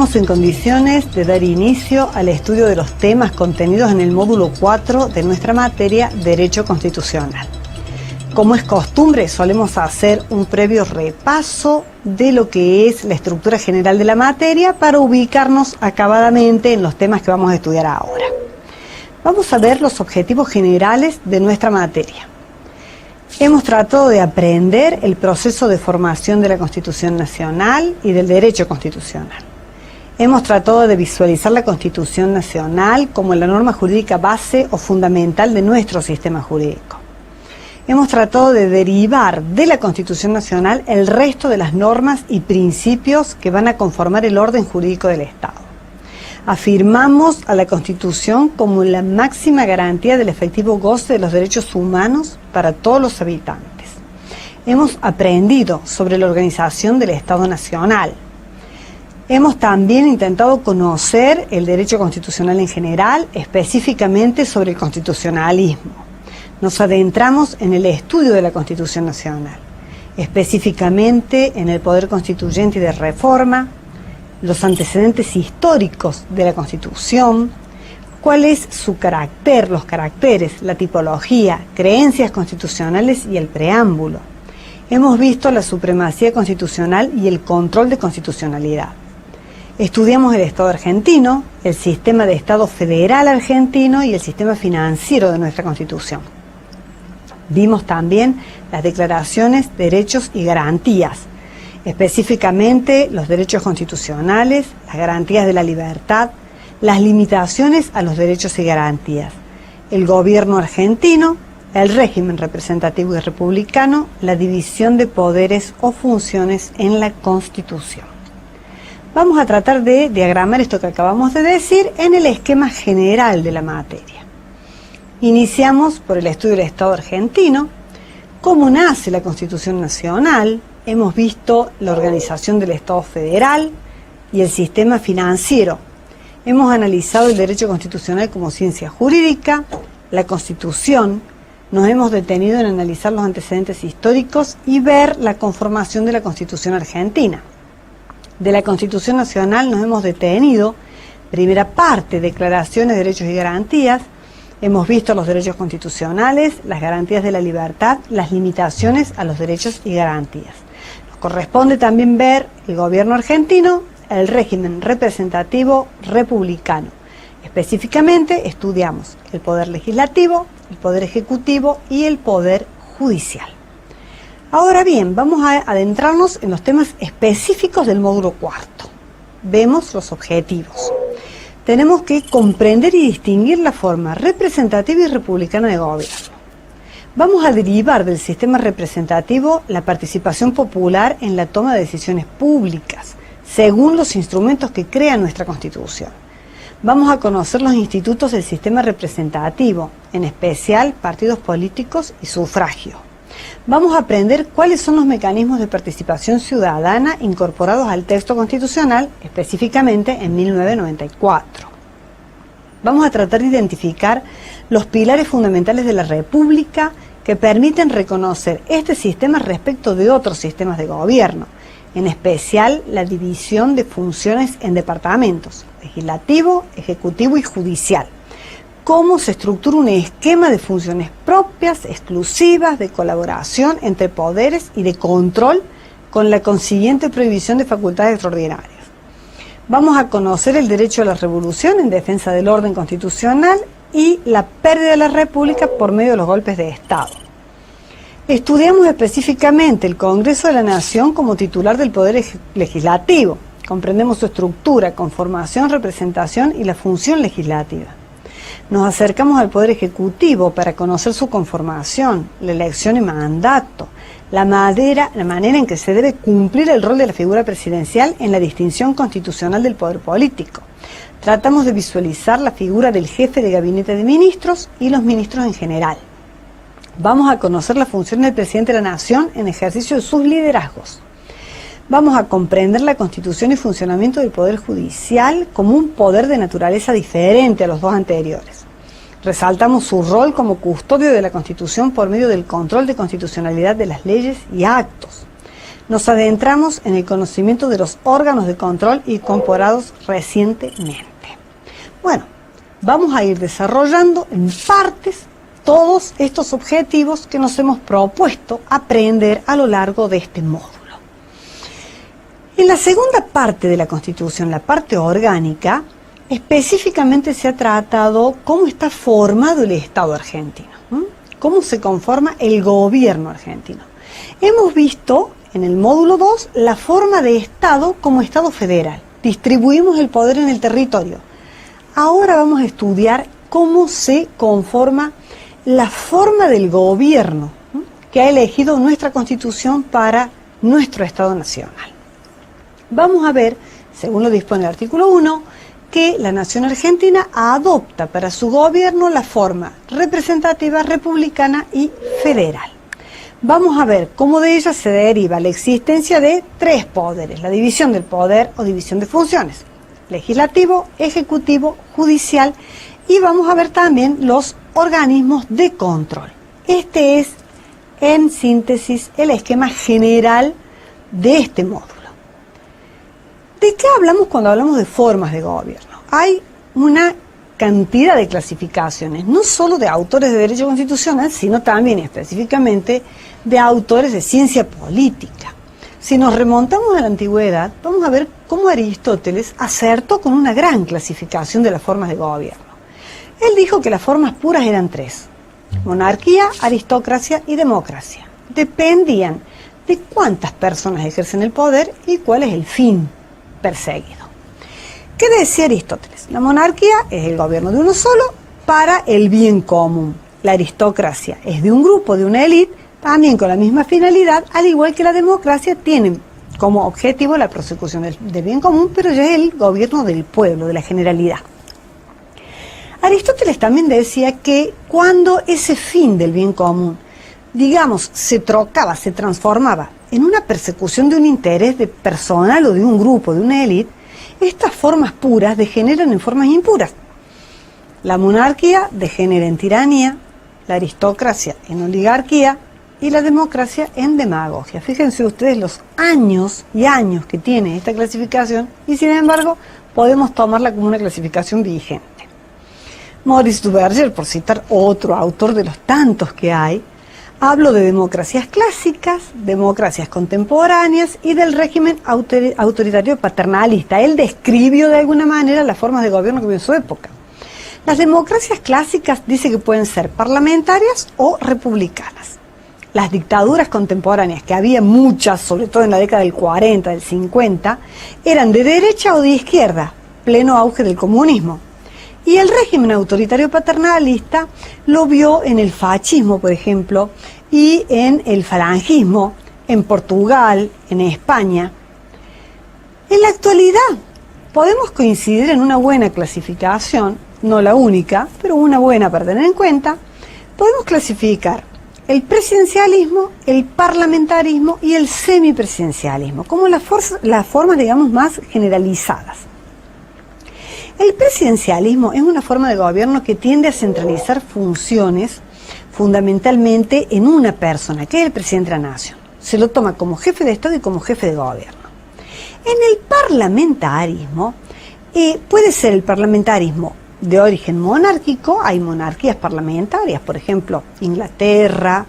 Estamos en condiciones de dar inicio al estudio de los temas contenidos en el módulo 4 de nuestra materia Derecho Constitucional. Como es costumbre, solemos hacer un previo repaso de lo que es la estructura general de la materia para ubicarnos acabadamente en los temas que vamos a estudiar ahora. Vamos a ver los objetivos generales de nuestra materia. Hemos tratado de aprender el proceso de formación de la Constitución Nacional y del derecho constitucional. Hemos tratado de visualizar la Constitución Nacional como la norma jurídica base o fundamental de nuestro sistema jurídico. Hemos tratado de derivar de la Constitución Nacional el resto de las normas y principios que van a conformar el orden jurídico del Estado. Afirmamos a la Constitución como la máxima garantía del efectivo goce de los derechos humanos para todos los habitantes. Hemos aprendido sobre la organización del Estado Nacional. Hemos también intentado conocer el derecho constitucional en general, específicamente sobre el constitucionalismo. Nos adentramos en el estudio de la Constitución Nacional, específicamente en el poder constituyente y de reforma, los antecedentes históricos de la Constitución, cuál es su carácter, los caracteres, la tipología, creencias constitucionales y el preámbulo. Hemos visto la supremacía constitucional y el control de constitucionalidad. Estudiamos el Estado argentino, el sistema de Estado federal argentino y el sistema financiero de nuestra Constitución. Vimos también las declaraciones, derechos y garantías, específicamente los derechos constitucionales, las garantías de la libertad, las limitaciones a los derechos y garantías, el gobierno argentino, el régimen representativo y republicano, la división de poderes o funciones en la Constitución. Vamos a tratar de diagramar esto que acabamos de decir en el esquema general de la materia. Iniciamos por el estudio del Estado argentino, cómo nace la Constitución Nacional. Hemos visto la organización del Estado federal y el sistema financiero. Hemos analizado el derecho constitucional como ciencia jurídica, la Constitución. Nos hemos detenido en analizar los antecedentes históricos y ver la conformación de la Constitución argentina. De la Constitución Nacional nos hemos detenido, primera parte, declaraciones, derechos y garantías. Hemos visto los derechos constitucionales, las garantías de la libertad, las limitaciones a los derechos y garantías. Nos corresponde también ver el gobierno argentino, el régimen representativo republicano. Específicamente estudiamos el poder legislativo, el poder ejecutivo y el poder judicial. Ahora bien, vamos a adentrarnos en los temas específicos del módulo 4. Vemos los objetivos. Tenemos que comprender y distinguir la forma representativa y republicana de gobierno. Vamos a derivar del sistema representativo la participación popular en la toma de decisiones públicas, según los instrumentos que crea nuestra Constitución. Vamos a conocer los institutos del sistema representativo, en especial partidos políticos y sufragio. Vamos a aprender cuáles son los mecanismos de participación ciudadana incorporados al texto constitucional, específicamente en 1994. Vamos a tratar de identificar los pilares fundamentales de la República que permiten reconocer este sistema respecto de otros sistemas de gobierno, en especial la división de funciones en departamentos, legislativo, ejecutivo y judicial. Cómo se estructura un esquema de funciones propias, exclusivas, de colaboración entre poderes y de control con la consiguiente prohibición de facultades extraordinarias. Vamos a conocer el derecho a la revolución en defensa del orden constitucional y la pérdida de la República por medio de los golpes de Estado. Estudiamos específicamente el Congreso de la Nación como titular del Poder Legislativo. Comprendemos su estructura, conformación, representación y la función legislativa. Nos acercamos al Poder Ejecutivo para conocer su conformación, la elección y mandato, la manera en que se debe cumplir el rol de la figura presidencial en la distinción constitucional del poder político. Tratamos de visualizar la figura del jefe de gabinete de ministros y los ministros en general. Vamos a conocer la función del presidente de la Nación en ejercicio de sus liderazgos. Vamos a comprender la constitución y funcionamiento del Poder Judicial como un poder de naturaleza diferente a los dos anteriores. Resaltamos su rol como custodio de la Constitución por medio del control de constitucionalidad de las leyes y actos. nos adentramos en el conocimiento de los órganos de control incorporados recientemente. Bueno, vamos a ir desarrollando en partes todos estos objetivos que nos hemos propuesto aprender a lo largo de este módulo. En la segunda parte de la Constitución, la parte orgánica, específicamente se ha tratado cómo está formado el Estado argentino, cómo se conforma el gobierno argentino. Hemos visto en el módulo 2 la forma de Estado como Estado federal. Distribuimos el poder en el territorio. Ahora vamos a estudiar cómo se conforma la forma del gobierno que ha elegido nuestra Constitución para nuestro Estado nacional. Vamos a ver, según lo dispone el artículo 1, que la nación argentina adopta para su gobierno la forma representativa, republicana y federal. Vamos a ver cómo de ella se deriva la existencia de tres poderes, la división del poder o división de funciones, legislativo, ejecutivo, judicial, y vamos a ver también los organismos de control. Este es, en síntesis, el esquema general de este módulo. ¿De qué hablamos cuando hablamos de formas de gobierno? Hay una cantidad de clasificaciones, no solo de autores de derecho constitucional, sino también específicamente de autores de ciencia política. Si nos remontamos a la antigüedad, vamos a ver cómo Aristóteles acertó con una gran clasificación de las formas de gobierno. Él dijo que las formas puras eran tres: monarquía, aristocracia y democracia. Dependían de cuántas personas ejercen el poder y cuál es el fin perseguido. ¿Qué decía Aristóteles? La monarquía es el gobierno de uno solo para el bien común. La aristocracia es de un grupo, de una élite, también con la misma finalidad, al igual que la democracia tiene como objetivo la prosecución del bien común, pero ya es el gobierno del pueblo, de la generalidad. Aristóteles también decía que cuando ese fin del bien común, digamos, se trocaba, se transformaba en una persecución de un interés de personal o de un grupo, de una élite, estas formas puras degeneran en formas impuras. La monarquía degenera en tiranía, la aristocracia en oligarquía y la democracia en demagogia. Fíjense ustedes los años y años que tiene esta clasificación y sin embargo podemos tomarla como una clasificación vigente. Maurice Duverger, por citar otro autor de los tantos que hay, habló de democracias clásicas, democracias contemporáneas y del régimen autoritario paternalista. Él describió de alguna manera las formas de gobierno que hubo en su época. Las democracias clásicas dice que pueden ser parlamentarias o republicanas. Las dictaduras contemporáneas, que había muchas, sobre todo en la década del 40, del 50, eran de derecha o de izquierda, pleno auge del comunismo. Y el régimen autoritario paternalista lo vio en el fascismo, por ejemplo, y en el falangismo, en Portugal, en España. En la actualidad podemos coincidir en una buena clasificación, no la única, pero una buena para tener en cuenta. Podemos clasificar el presidencialismo, el parlamentarismo y el semipresidencialismo como las formas, digamos, más generalizadas. El presidencialismo es una forma de gobierno que tiende a centralizar funciones fundamentalmente en una persona, que es el presidente de la nación. Se lo toma como jefe de Estado y como jefe de gobierno. En el parlamentarismo, puede ser el parlamentarismo de origen monárquico, hay monarquías parlamentarias, por ejemplo, Inglaterra,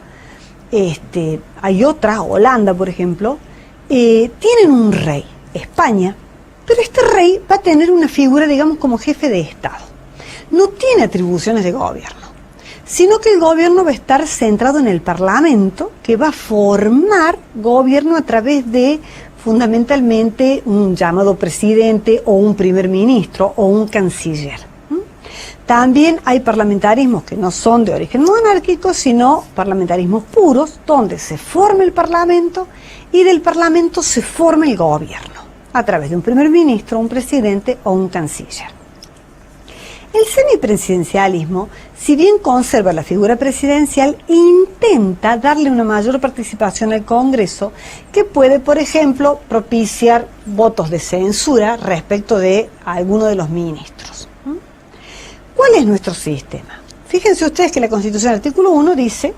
hay otras, Holanda, por ejemplo, tienen un rey, España, pero este rey va a tener una figura, digamos, como jefe de Estado. No tiene atribuciones de gobierno, sino que el gobierno va a estar centrado en el Parlamento, que va a formar gobierno a través de, fundamentalmente, un llamado presidente o un primer ministro o un canciller. También hay parlamentarismos que no son de origen monárquico, sino parlamentarismos puros, donde se forma el Parlamento y del Parlamento se forma el gobierno, a través de un primer ministro, un presidente o un canciller. El semipresidencialismo, si bien conserva la figura presidencial, intenta darle una mayor participación al Congreso, que puede, por ejemplo, propiciar votos de censura respecto de alguno de los ministros. ¿Cuál es nuestro sistema? Fíjense ustedes que la Constitución, artículo 1, dice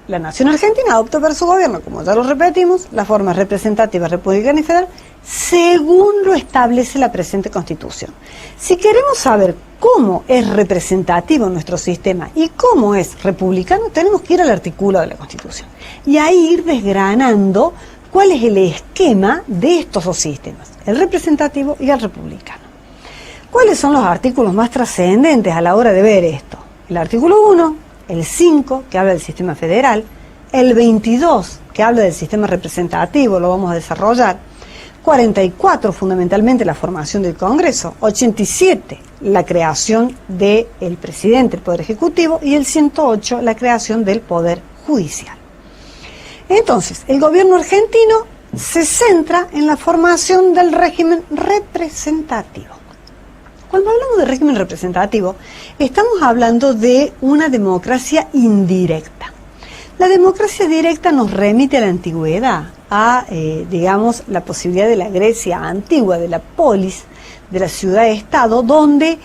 la nación argentina adopta para su gobierno, como ya lo repetimos, la forma representativa, republicana y federal, según lo establece la presente Constitución. Si queremos saber cómo es representativo nuestro sistema y cómo es republicano, tenemos que ir al artículo de la Constitución y ahí ir desgranando cuál es el esquema de estos dos sistemas, el representativo y el republicano. ¿Cuáles son los artículos más trascendentes a la hora de ver esto? El artículo 1, el 5, que habla del sistema federal, el 22, que habla del sistema representativo, lo vamos a desarrollar, 44, fundamentalmente la formación del Congreso, 87, la creación del presidente, el Poder Ejecutivo, y el 108, la creación del Poder Judicial. Entonces, el gobierno argentino se centra en la formación del régimen representativo. Cuando hablamos de régimen representativo, estamos hablando de una democracia indirecta. La democracia directa nos remite a la antigüedad, a, digamos, la posibilidad de la Grecia antigua, de la polis, de la ciudad-estado, donde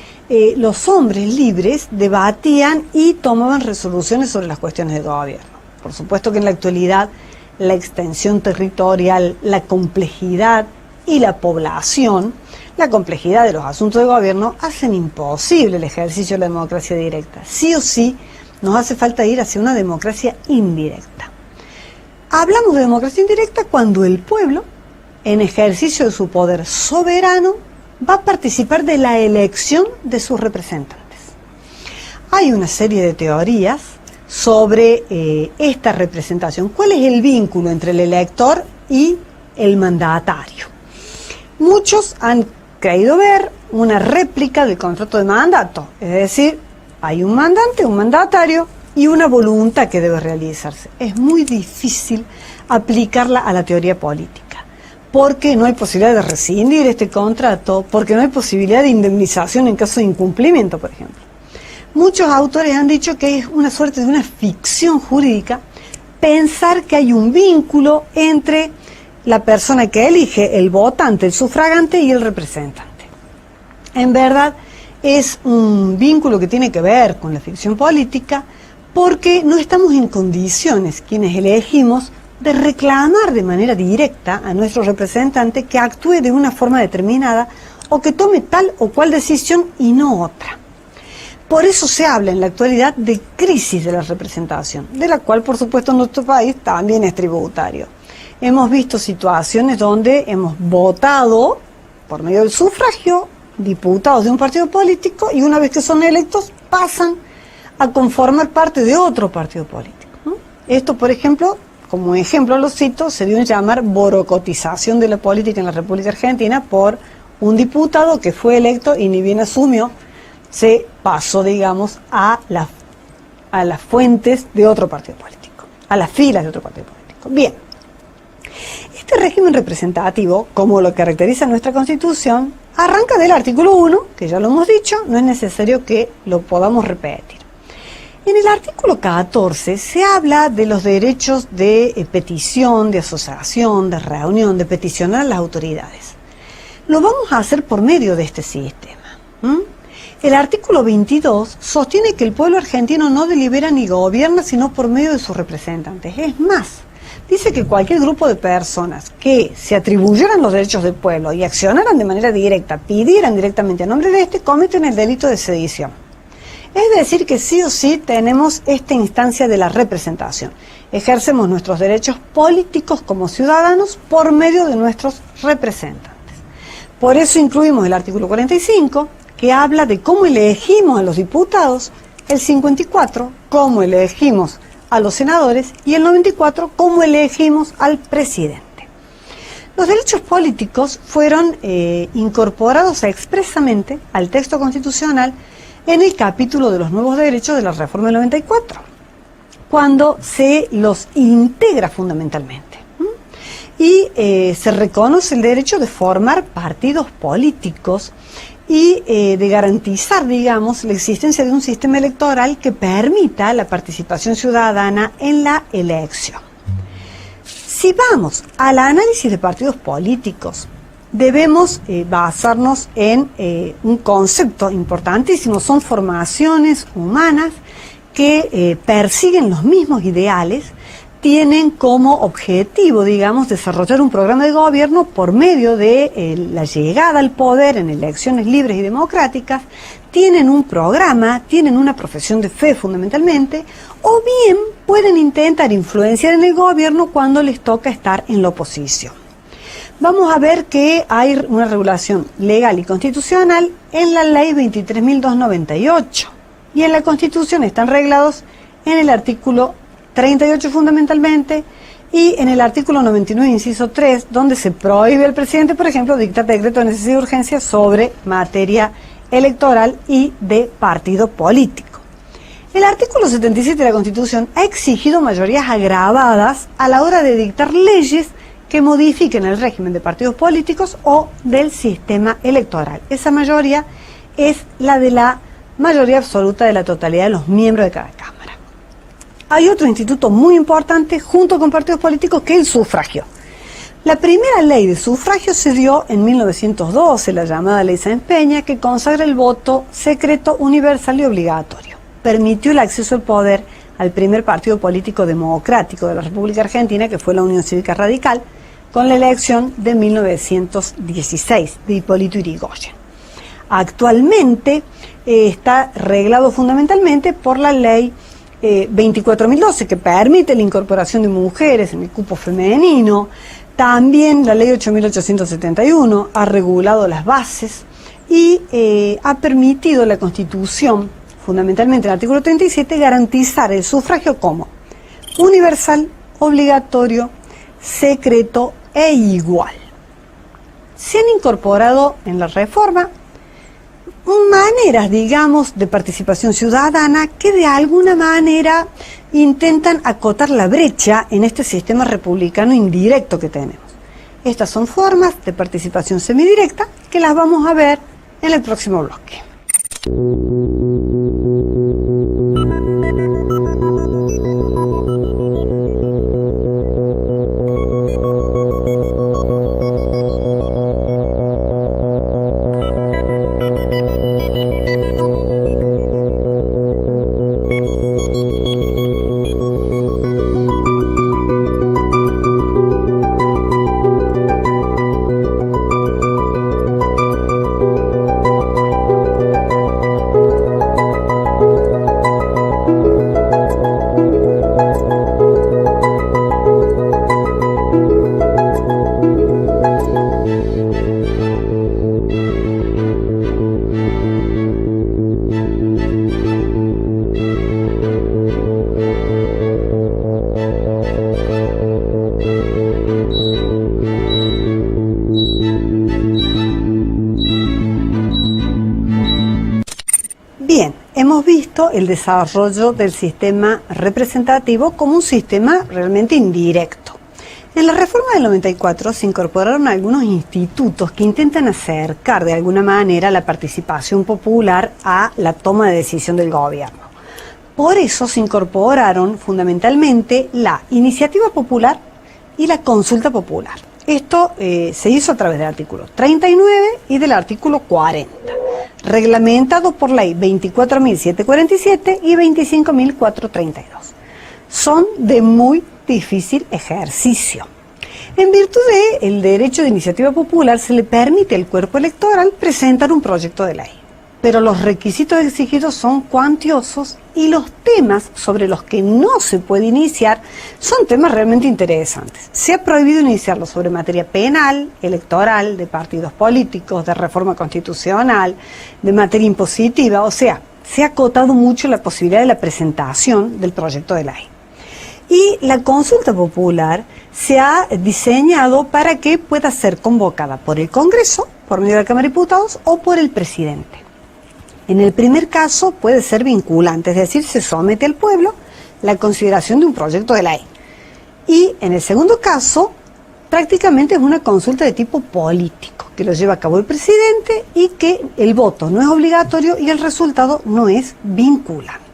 los hombres libres debatían y tomaban resoluciones sobre las cuestiones de gobierno. Por supuesto que en la actualidad la extensión territorial, la complejidad y la población, la complejidad de los asuntos de gobierno hacen imposible el ejercicio de la democracia directa. Sí o sí nos hace falta ir hacia una democracia indirecta. Hablamos de democracia indirecta cuando el pueblo, en ejercicio de su poder soberano, va a participar de la elección de sus representantes. Hay una serie de teorías sobre esta representación. ¿Cuál es el vínculo entre el elector y el mandatario? Muchos han creído ver una réplica del contrato de mandato, es decir, hay un mandante, un mandatario y una voluntad que debe realizarse. Es muy difícil aplicarla a la teoría política, porque no hay posibilidad de rescindir este contrato, porque no hay posibilidad de indemnización en caso de incumplimiento, por ejemplo. Muchos autores han dicho que es una suerte de una ficción jurídica pensar que hay un vínculo entre la persona que elige, el votante, el sufragante y el representante. En verdad, es un vínculo que tiene que ver con la ficción política porque no estamos en condiciones, quienes elegimos, de reclamar de manera directa a nuestro representante que actúe de una forma determinada o que tome tal o cual decisión y no otra. Por eso se habla en la actualidad de crisis de la representación, de la cual, por supuesto, nuestro país también es tributario. Hemos visto situaciones donde hemos votado, por medio del sufragio, diputados de un partido político y una vez que son electos pasan a conformar parte de otro partido político, ¿no? Esto, por ejemplo, como ejemplo lo cito, se dio en llamar borocotización de la política en la República Argentina por un diputado que fue electo y ni bien asumió, se pasó, digamos, a las fuentes de otro partido político, a las filas de otro partido político. Bien, este régimen representativo, como lo caracteriza nuestra Constitución, arranca del artículo 1, que ya lo hemos dicho, no es necesario que lo podamos repetir. En el artículo 14 se habla de los derechos de petición, de asociación, de reunión, de peticionar a las autoridades. Lo vamos a hacer por medio de este sistema. El artículo 22 sostiene que el pueblo argentino no delibera ni gobierna sino por medio de sus representantes. Es más, dice que cualquier grupo de personas que se atribuyeran los derechos del pueblo y accionaran de manera directa, pidieran directamente a nombre de este, cometen el delito de sedición. Es decir, que sí o sí tenemos esta instancia de la representación. Ejercemos nuestros derechos políticos como ciudadanos por medio de nuestros representantes. Por eso incluimos el artículo 45, que habla de cómo elegimos a los diputados, el 54, cómo elegimos a los senadores, y el 94, cómo elegimos al presidente. Los derechos políticos fueron incorporados expresamente al texto constitucional en el capítulo de los nuevos derechos de la Reforma del 94, cuando se los integra fundamentalmente. Y se reconoce el derecho de formar partidos políticos y de garantizar, digamos, la existencia de un sistema electoral que permita la participación ciudadana en la elección. Si vamos al análisis de partidos políticos, debemos basarnos en un concepto importantísimo. Son formaciones humanas que persiguen los mismos ideales, tienen como objetivo, digamos, desarrollar un programa de gobierno por medio de la llegada al poder en elecciones libres y democráticas, tienen un programa, tienen una profesión de fe fundamentalmente, o bien pueden intentar influenciar en el gobierno cuando les toca estar en la oposición. Vamos a ver que hay una regulación legal y constitucional en la ley 23.298 y en la Constitución están reglados en el artículo 38 fundamentalmente y en el artículo 99 inciso 3, donde se prohíbe al presidente, por ejemplo, dictar decreto de necesidad y urgencia sobre materia electoral y de partido político. El artículo 77 de la Constitución ha exigido mayorías agravadas a la hora de dictar leyes que modifiquen el régimen de partidos políticos o del sistema electoral. Esa mayoría es la de la mayoría absoluta de la totalidad de los miembros de cada Cámara. Hay otro instituto muy importante junto con partidos políticos que es el sufragio. La primera ley de sufragio se dio en 1912, la llamada Ley Sáenz Peña, que consagra el voto secreto, universal y obligatorio. Permitió el acceso al poder al primer partido político democrático de la República Argentina, que fue la Unión Cívica Radical, con la elección de 1916 de Hipólito Yrigoyen. Actualmente está reglado fundamentalmente por la ley 24.012, que permite la incorporación de mujeres en el cupo femenino. También la ley 8.871 ha regulado las bases y ha permitido la Constitución, fundamentalmente el artículo 37, garantizar el sufragio como universal, obligatorio, secreto e igual. Se han incorporado en la reforma maneras, digamos, de participación ciudadana que de alguna manera intentan acotar la brecha en este sistema republicano indirecto que tenemos. Estas son formas de participación semidirecta que las vamos a ver en el próximo bloque. Bien, hemos visto el desarrollo del sistema representativo como un sistema realmente indirecto. En la reforma del 94 se incorporaron algunos institutos que intentan acercar de alguna manera la participación popular a la toma de decisión del gobierno. Por eso se incorporaron fundamentalmente la iniciativa popular y la consulta popular. Esto se hizo a través del artículo 39 y del artículo 40, reglamentado por ley 24.747 y 25.432. Son de muy difícil ejercicio. En virtud del derecho de iniciativa popular se le permite al cuerpo electoral presentar un proyecto de ley, pero los requisitos exigidos son cuantiosos y los temas sobre los que no se puede iniciar son temas realmente interesantes. Se ha prohibido iniciarlos sobre materia penal, electoral, de partidos políticos, de reforma constitucional, de materia impositiva, o sea, se ha acotado mucho la posibilidad de la presentación del proyecto de ley. Y la consulta popular se ha diseñado para que pueda ser convocada por el Congreso, por medio de la Cámara de Diputados o por el presidente. En el primer caso puede ser vinculante, es decir, se somete al pueblo la consideración de un proyecto de ley. Y en el segundo caso, prácticamente es una consulta de tipo político, que lo lleva a cabo el presidente y que el voto no es obligatorio y el resultado no es vinculante.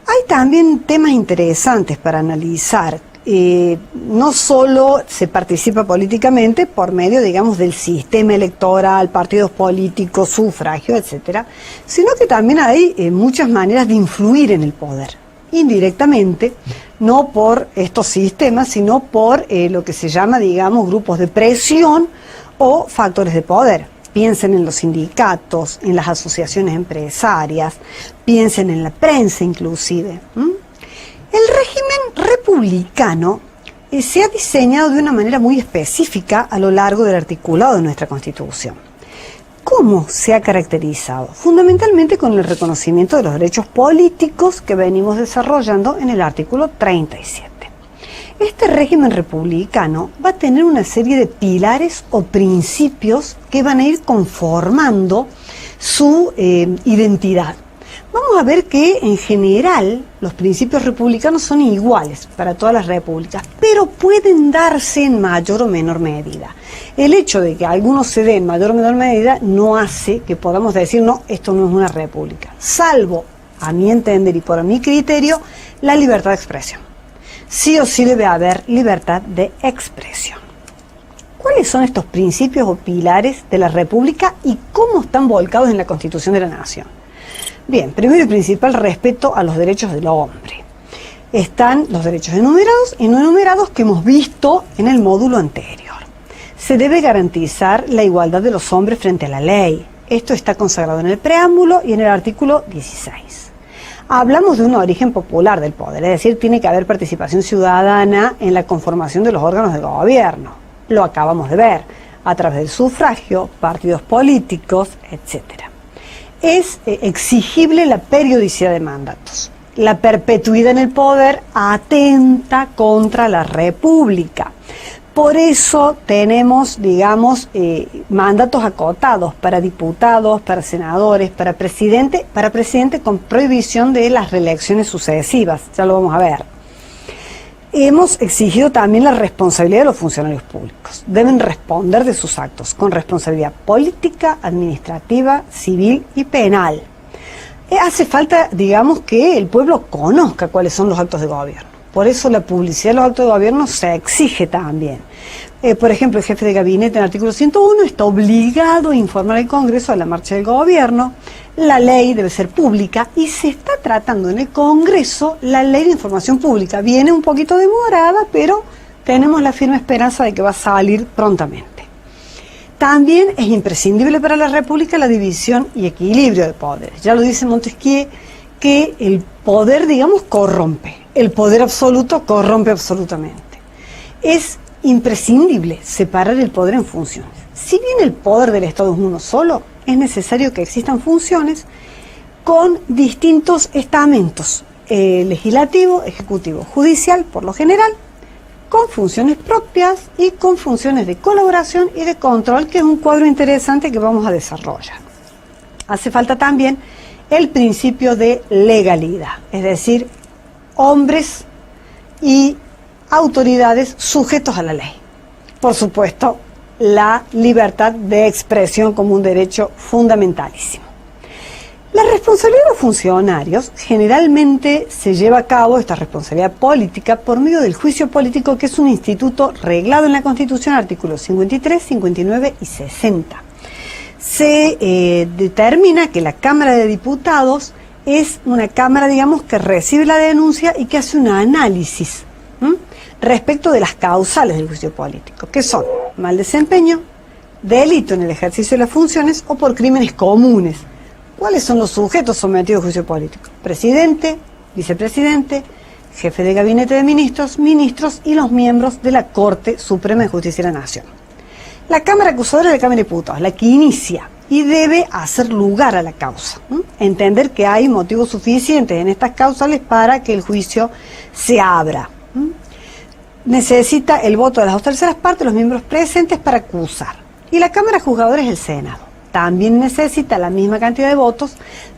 Hay también temas interesantes para analizar no solo se participa políticamente por medio, digamos, del sistema electoral, partidos políticos, sufragio, etcétera, sino que también hay muchas maneras de influir en el poder, indirectamente, no por estos sistemas, sino por lo que se llama, digamos, grupos de presión o factores de poder. Piensen en los sindicatos, en las asociaciones empresarias, piensen en la prensa inclusive. El régimen republicano se ha diseñado de una manera muy específica a lo largo del articulado de nuestra Constitución. ¿Cómo se ha caracterizado? Fundamentalmente con el reconocimiento de los derechos políticos que venimos desarrollando en el artículo 37. Este régimen republicano va a tener una serie de pilares o principios que van a ir conformando su identidad. Vamos a ver que en general los principios republicanos son iguales para todas las repúblicas, pero pueden darse en mayor o menor medida. El hecho de que algunos se den en mayor o menor medida no hace que podamos decir, no, esto no es una república, salvo, a mi entender y por mi criterio, la libertad de expresión. Sí o sí debe haber libertad de expresión. ¿Cuáles son estos principios o pilares de la república y cómo están volcados en la Constitución de la Nación? Bien, primero y principal, respeto a los derechos del hombre. Están los derechos enumerados y no enumerados que hemos visto en el módulo anterior. Se debe garantizar la igualdad de los hombres frente a la ley. Esto está consagrado en el preámbulo y en el artículo 16. Hablamos de un origen popular del poder, es decir, tiene que haber participación ciudadana en la conformación de los órganos de gobierno. Lo acabamos de ver, a través del sufragio, partidos políticos, etcétera. Es exigible la periodicidad de mandatos. La perpetuidad en el poder atenta contra la república. Por eso tenemos, digamos, mandatos acotados para diputados, para senadores, para presidente con prohibición de las reelecciones sucesivas. Ya lo vamos a ver. Hemos exigido también la responsabilidad de los funcionarios públicos. Deben responder de sus actos con responsabilidad política, administrativa, civil y penal. Hace falta, digamos, que el pueblo conozca cuáles son los actos de gobierno. Por eso la publicidad de los actos de gobierno se exige también. Por ejemplo, el jefe de gabinete en el artículo 101 está obligado a informar al Congreso de la marcha del gobierno. La ley debe ser pública y se está tratando en el Congreso la ley de información pública. Viene un poquito demorada, pero tenemos la firme esperanza de que va a salir prontamente. También es imprescindible para la República la división y equilibrio de poderes. Ya lo dice Montesquieu, que el poder, digamos, corrompe. El poder absoluto corrompe absolutamente. Es imprescindible separar el poder en funciones. Si bien el poder del Estado es uno solo, es necesario que existan funciones con distintos estamentos, legislativo, ejecutivo, judicial, por lo general, con funciones propias y con funciones de colaboración y de control, que es un cuadro interesante que vamos a desarrollar. Hace falta también el principio de legalidad, es decir, hombres y autoridades sujetos a la ley. Por supuesto, la libertad de expresión como un derecho fundamentalísimo. La responsabilidad de los funcionarios generalmente se lleva a cabo, esta responsabilidad política, por medio del juicio político, que es un instituto reglado en la Constitución, artículos 53, 59 y 60. Se determina que la Cámara de Diputados es una cámara, digamos, que recibe la denuncia y que hace un análisis respecto de las causales del juicio político, que son mal desempeño, delito en el ejercicio de las funciones o por crímenes comunes. ¿Cuáles son los sujetos sometidos a juicio político? Presidente, vicepresidente, jefe de gabinete de ministros, ministros y los miembros de la Corte Suprema de Justicia de la Nación. La Cámara Acusadora es la Cámara de Diputados, la que inicia y debe hacer lugar a la causa. Entender que hay motivos suficientes en estas causales para que el juicio se abra. Necesita el voto de las 2/3 partes de los miembros presentes para acusar. Y la Cámara Juzgadora es el Senado. También necesita la misma cantidad de votos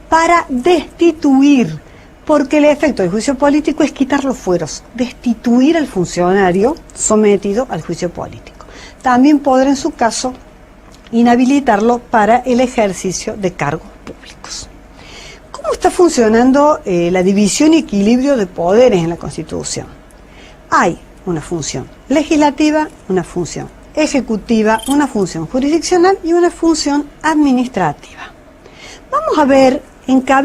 para destituir, porque el efecto del juicio político es quitar los fueros, destituir al funcionario sometido al juicio político. También podrá, en su caso, inhabilitarlo para el ejercicio de cargos públicos. ¿Cómo está funcionando la división y equilibrio de poderes en la Constitución? Hay una función legislativa, una función ejecutiva, una función jurisdiccional y una función administrativa. Vamos a ver en cabeza